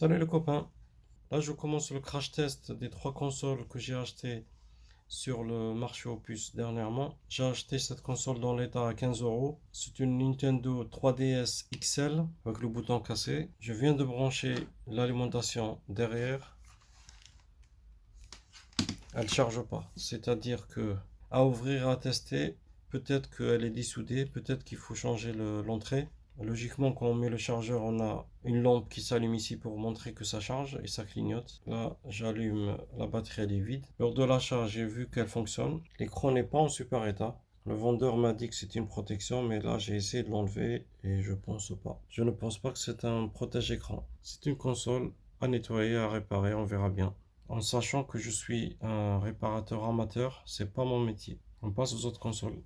Salut les copains, là je commence le crash test des 3 consoles que j'ai achetées sur le marché aux puces dernièrement. J'ai acheté cette console dans l'état à 15 euros. C'est une Nintendo 3DS XL avec le bouton cassé. Je viens de brancher l'alimentation derrière. Elle charge pas, c'est-à-dire que à ouvrir et à tester, peut-être qu'elle est dissoudée, peut-être qu'il faut changer l'entrée. Logiquement, quand on met le chargeur, on a une lampe qui s'allume ici pour montrer que ça charge et ça clignote. Là, j'allume, la batterie elle est vide. Lors de l'achat, j'ai vu qu'elle fonctionne. L'écran n'est pas en super état. Le vendeur m'a dit que c'est une protection, mais là j'ai essayé de l'enlever et je pense pas. Je ne pense pas que c'est un protège-écran. C'est une console à nettoyer, à réparer, on verra bien. En sachant que je suis un réparateur amateur, c'est pas mon métier. On passe aux autres consoles.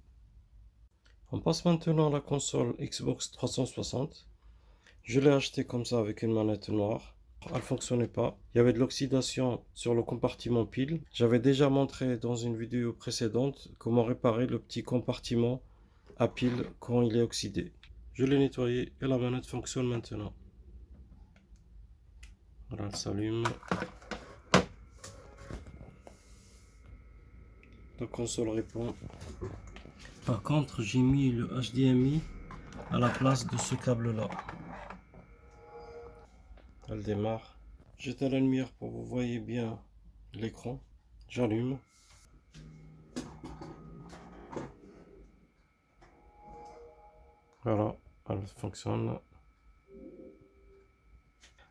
On passe maintenant à la console Xbox 360. Je l'ai acheté comme ça avec une manette noire. Elle fonctionnait pas. Il y avait de l'oxydation sur le compartiment pile. J'avais déjà montré dans une vidéo précédente comment réparer le petit compartiment à pile quand il est oxydé. Je l'ai nettoyé et la manette fonctionne maintenant. Voilà, elle s'allume. La console répond. Par contre, j'ai mis le HDMI à la place de ce câble-là. Elle démarre. J'éteins la lumière pour que vous voyez bien l'écran. J'allume. Voilà, elle fonctionne.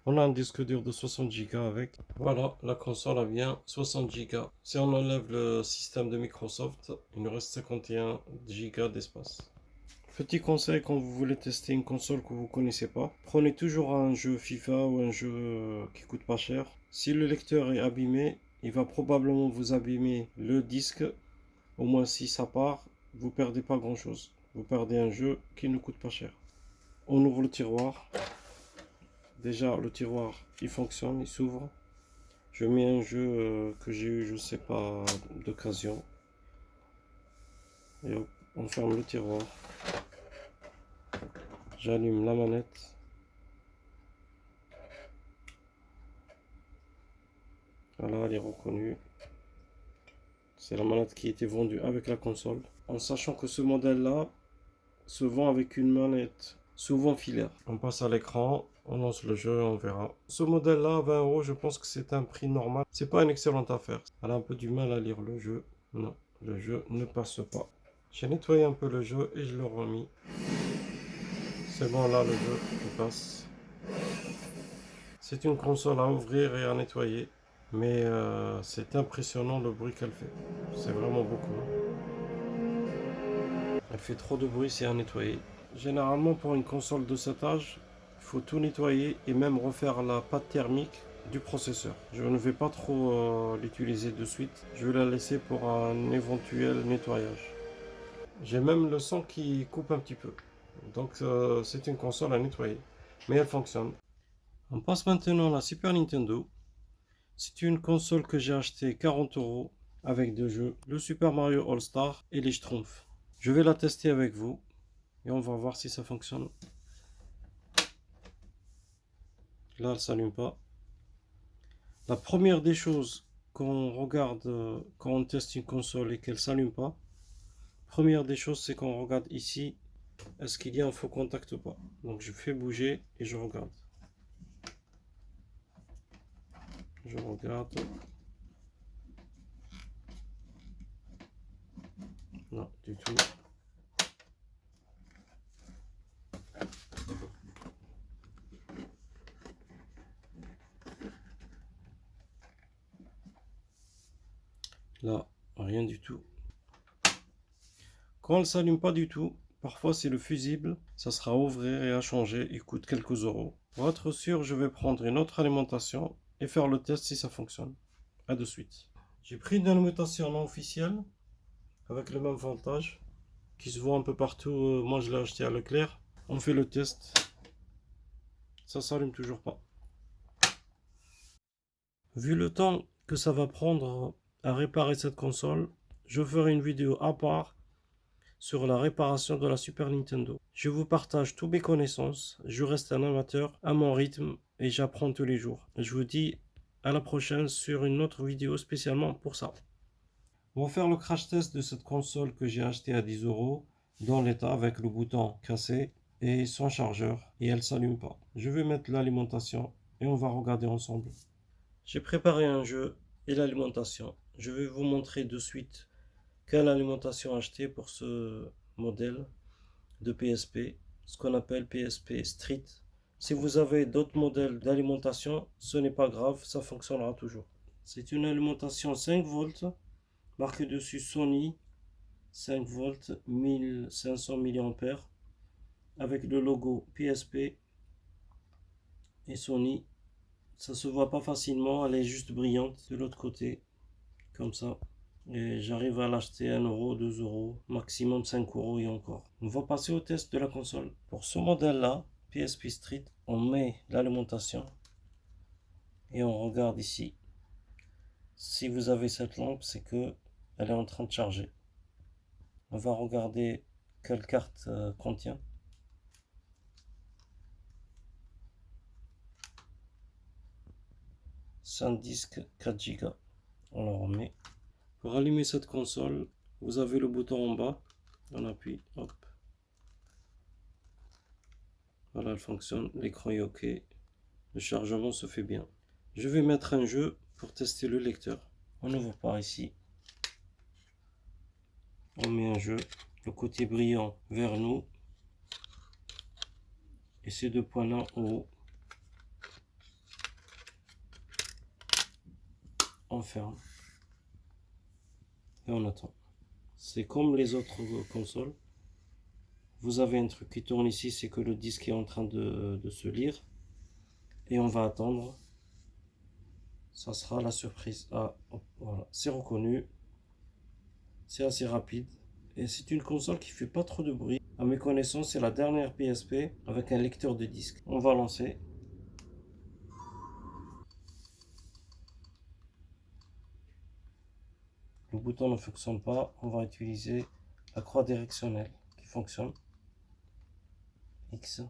On a un disque dur de 60 Go avec. Voilà, la console a bien 60 Go. Si on enlève le système de Microsoft, il nous reste 51 Go d'espace. Petit conseil quand vous voulez tester une console que vous connaissez pas, prenez toujours un jeu FIFA ou un jeu qui coûte pas cher. Si le lecteur est abîmé, il va probablement vous abîmer le disque. Au moins si ça part, vous perdez pas grand chose. Vous perdez un jeu qui ne coûte pas cher. On ouvre le tiroir. Déjà le tiroir il fonctionne, il s'ouvre. Je mets un jeu que j'ai eu, je sais pas, d'occasion. Et on ferme le tiroir. J'allume la manette. Voilà, elle est reconnue. C'est la manette qui était vendue avec la console. En sachant que ce modèle-là se vend avec une manette souvent filaire. On passe à l'écran, on lance le jeu, on verra. Ce modèle-là, 20 euros, je pense que c'est un prix normal. C'est pas une excellente affaire. Elle a un peu du mal à lire le jeu. Non, le jeu ne passe pas. J'ai nettoyé un peu le jeu et je l'ai remis. C'est bon, là, le jeu, il passe. C'est une console à ouvrir et à nettoyer. Mais c'est impressionnant le bruit qu'elle fait. C'est vraiment beaucoup. Elle fait trop de bruit, c'est à nettoyer. Généralement, pour une console de cet âge, il faut tout nettoyer et même refaire la pâte thermique du processeur. Je ne vais pas trop l'utiliser de suite. Je vais la laisser pour un éventuel nettoyage. J'ai même le son qui coupe un petit peu. Donc c'est une console à nettoyer. Mais elle fonctionne. On passe maintenant à la Super Nintendo. C'est une console que j'ai achetée 40 euros avec deux jeux, le Super Mario All Star et les Schtroumpfs. Je vais la tester avec vous et on va voir si ça fonctionne. Là, elle s'allume pas. La première des choses quand on regarde, quand on teste une console et qu'elle s'allume pas, première des choses c'est qu'on regarde ici, est-ce qu'il y a un faux contact ou pas. Donc je fais bouger et je regarde. Je regarde. Non, du tout. Là, rien du tout. Quand elle s'allume pas du tout, parfois c'est le fusible, ça sera à ouvrir et à changer, il coûte quelques euros. Pour être sûr, je vais prendre une autre alimentation et faire le test si ça fonctionne. A de suite. J'ai pris une alimentation non officielle avec le même voltage qui se voit un peu partout. Moi je l'ai acheté à Leclerc. On fait le test. Ça s'allume toujours pas. Vu le temps que ça va prendre à réparer cette console, je ferai une vidéo à part sur la réparation de la Super Nintendo. Je vous partage toutes mes connaissances, je reste un amateur à mon rythme et j'apprends tous les jours. Je vous dis à la prochaine sur une autre vidéo spécialement pour ça. On va faire le crash test de cette console que j'ai acheté à 10 € dans l'état avec le bouton cassé et sans chargeur et elle s'allume pas. Je vais mettre l'alimentation et on va regarder ensemble. J'ai préparé un jeu et l'alimentation. Je vais vous montrer de suite quelle alimentation acheter pour ce modèle de PSP, ce qu'on appelle PSP Street. Si vous avez d'autres modèles d'alimentation, ce n'est pas grave, ça fonctionnera toujours. C'est une alimentation 5 volts, marqué dessus Sony, 5 volts, 1500 mAh, avec le logo PSP et Sony. Ça se voit pas facilement, elle est juste brillante de l'autre côté, comme ça. Et j'arrive à l'acheter 1 €, 2 €, maximum 5 € et encore. On va passer au test de la console. Pour ce modèle-là, PSP Street, on met l'alimentation et on regarde ici. Si vous avez cette lampe, c'est que elle est en train de charger. On va regarder quelle carte contient. SanDisk 4 Go. On la remet. Pour allumer cette console, vous avez le bouton en bas. On appuie, hop. Voilà, elle fonctionne. L'écran est OK. Le chargement se fait bien. Je vais mettre un jeu pour tester le lecteur. On ouvre par ici. On met un jeu. Le côté brillant vers nous. Et ces deux points là en haut. On ferme. Et on attend. C'est comme les autres consoles. Vous avez un truc qui tourne ici, c'est que le disque est en train de se lire. Et on va attendre. Ça sera la surprise. Ah, hop, voilà, c'est reconnu. C'est assez rapide. Et c'est une console qui fait pas trop de bruit. À mes connaissances, c'est la dernière PSP avec un lecteur de disque. On va lancer. Le bouton ne fonctionne pas. On va utiliser la croix directionnelle qui fonctionne. X.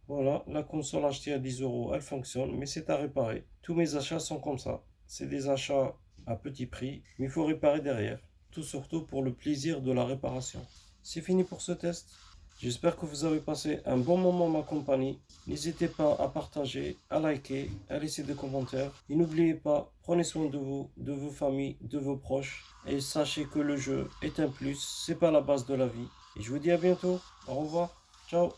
Voilà, la console achetée à 10 €, elle fonctionne, mais c'est à réparer. Tous mes achats sont comme ça. C'est des achats à petit prix, mais il faut réparer derrière. Tout surtout pour le plaisir de la réparation. C'est fini pour ce test. J'espère que vous avez passé un bon moment en ma compagnie. N'hésitez pas à partager, à liker, à laisser des commentaires. Et n'oubliez pas, prenez soin de vous, de vos familles, de vos proches. Et sachez que le jeu est un plus, c'est pas la base de la vie. Et je vous dis à bientôt. Au revoir. Ciao.